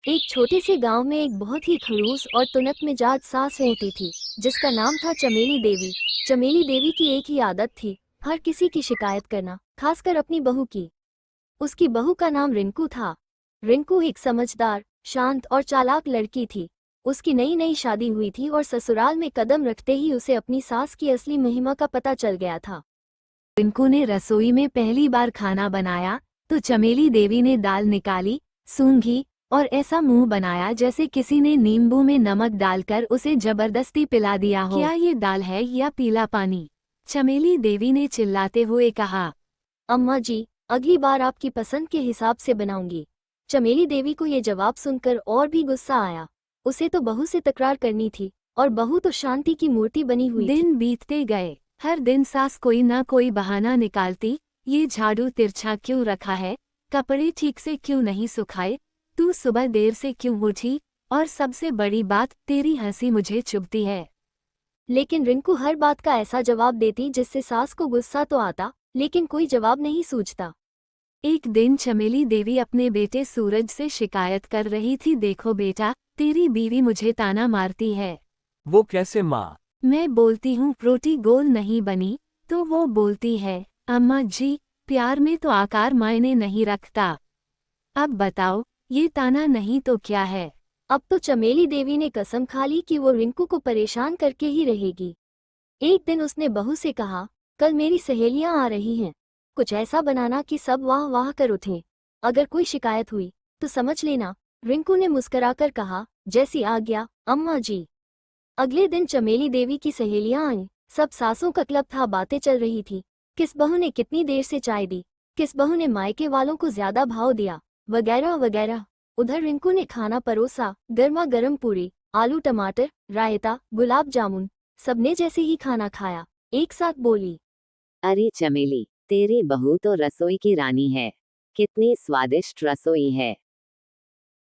एक छोटे से गांव में एक बहुत ही खड़ूस और तुनक मिजाज सास रहती थी, जिसका नाम था चमेली देवी। चमेली देवी की एक ही आदत थी, हर किसी की शिकायत करना, खासकर अपनी बहू की। उसकी बहू का नाम रिंकू था। रिंकू एक समझदार, शांत और चालाक लड़की थी। उसकी नई नई शादी हुई थी और ससुराल में कदम रखते ही उसे अपनी सास की असली महिमा का पता चल गया था। रिंकू ने रसोई में पहली बार खाना बनाया तो चमेली देवी ने दाल निकाली, सूंघी और ऐसा मुंह बनाया जैसे किसी ने नींबू में नमक डालकर उसे जबरदस्ती पिला दिया हो। क्या ये दाल है या पीला पानी? चमेली देवी ने चिल्लाते हुए कहा। अम्मा जी, अगली बार आपकी पसंद के हिसाब से बनाऊंगी। चमेली देवी को ये जवाब सुनकर और भी गुस्सा आया। उसे तो बहू से तकरार करनी थी, और बहू तो शांति की मूर्ति बनी हुई थी। दिन बीतते गए। हर दिन सास कोई ना कोई बहाना निकालती। ये झाड़ू तिरछा क्यों रखा है? कपड़े ठीक से क्यों नहीं सुखाए? तू सुबह देर से क्यों उठी? और सबसे बड़ी बात, तेरी हंसी मुझे चुभती है। लेकिन रिंकू हर बात का ऐसा जवाब देती जिससे सास को गुस्सा तो आता, लेकिन कोई जवाब नहीं सूझता। एक दिन चमेली देवी अपने बेटे सूरज से शिकायत कर रही थी। देखो बेटा, तेरी बीवी मुझे ताना मारती है। वो कैसे माँ? मैं बोलती हूँ रोटी गोल नहीं बनी, तो वो बोलती है, अम्मा जी, प्यार में तो आकार मायने नहीं रखता। अब बताओ, ये ताना नहीं तो क्या है? अब तो चमेली देवी ने कसम खा ली कि वो रिंकू को परेशान करके ही रहेगी। एक दिन उसने बहू से कहा, कल मेरी सहेलियां आ रही हैं, कुछ ऐसा बनाना कि सब वाह वाह कर उठें। अगर कोई शिकायत हुई तो समझ लेना। रिंकू ने मुस्कुराकर कहा, जैसी आज्ञा अम्मा जी। अगले दिन चमेली देवी की सहेलियां आईं। सब सासों का क्लब था, बातें चल रही थी। किस बहू ने कितनी देर से चाय दी, किस बहू ने मायके वालों को ज्यादा भाव दिया, वगैरह वगैरह। उधर रिंकू ने खाना परोसा, गर्मा गर्म पूरी, आलू टमाटर, रायता, गुलाब जामुन। सबने जैसे ही खाना खाया, एक साथ बोली, अरे चमेली, तेरी बहू तो रसोई की रानी है। कितनी स्वादिष्ट रसोई है।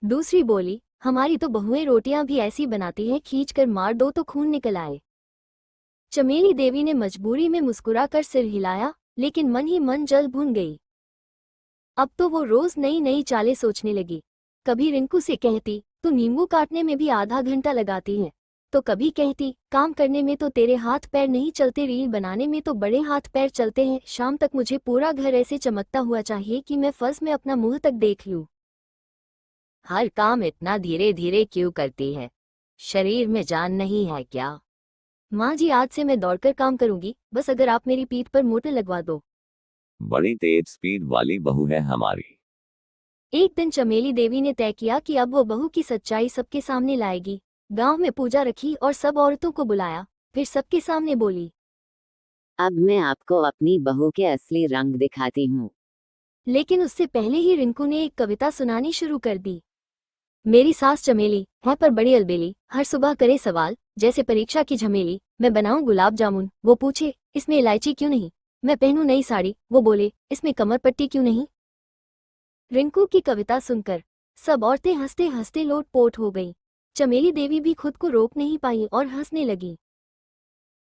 दूसरी बोली, हमारी तो बहुएं रोटियां भी ऐसी बनाती हैं, खींच कर मार दो तो खून निकल आए। चमेली देवी ने मजबूरी में मुस्कुराकर सिर हिलाया, लेकिन मन ही मन जल भुन गई। अब तो वो रोज नई नई चालें सोचने लगी। कभी रिंकू से कहती, तू नींबू काटने में भी आधा घंटा लगाती है। तो कभी कहती, काम करने में तो तेरे हाथ पैर नहीं चलते, रील बनाने में तो बड़े हाथ पैर चलते हैं। शाम तक मुझे पूरा घर ऐसे चमकता हुआ चाहिए कि मैं फर्श में अपना मुंह तक देख लूं। हर काम इतना धीरे धीरे क्यों करती है? शरीर में जान नहीं है क्या? माँ जी, आज से मैं दौड़कर काम करूंगी, बस अगर आप मेरी पीठ पर मोटर लगवा दो। बड़ी तेज स्पीड वाली बहू है हमारी। एक दिन चमेली देवी ने तय किया कि अब वो बहू की सच्चाई सबके सामने लाएगी। गांव में पूजा रखी और सब औरतों को बुलाया, फिर सबके सामने बोली, अब मैं आपको अपनी बहू के असली रंग दिखाती हूँ। लेकिन उससे पहले ही रिंकू ने एक कविता सुनानी शुरू कर दी। मेरी सास चमेली है पर बड़ी अलबेली, हर सुबह करे सवाल जैसे परीक्षा की झमेली। मैं बनाऊं गुलाब जामुन, वो पूछे इसमें इलायची क्यों नहीं। मैं पहनूं नई साड़ी, वो बोले इसमें कमर पट्टी क्यों नहीं। रिंकू की कविता सुनकर सब औरतें हंसते हंसते लोटपोट हो गईं। चमेली देवी भी खुद को रोक नहीं पाई और हंसने लगी।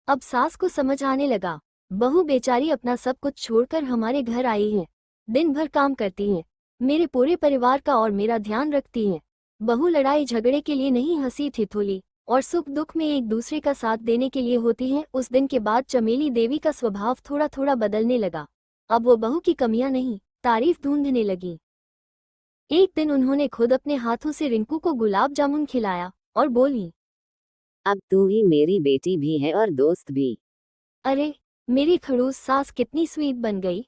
अब सास को समझ आने लगा, बहू बेचारी अपना सब कुछ छोड़कर हमारे घर आई है, दिन भर काम करती है, मेरे पूरे परिवार का और मेरा ध्यान रखती है। बहू लड़ाई झगड़े के लिए नहीं, हंसी ठिठोली और सुख दुख में एक दूसरे का साथ देने के लिए होती है। उस दिन के बाद चमेली देवी का स्वभाव थोड़ा थोड़ा बदलने लगा। अब वो बहू की कमियां नहीं, तारीफ ढूंढने लगी। एक दिन उन्होंने खुद अपने हाथों से रिंकू को गुलाब जामुन खिलाया और बोली, अब तू ही मेरी बेटी भी है और दोस्त भी। अरे, मेरी खड़ूस सास कितनी स्वीट बन गई।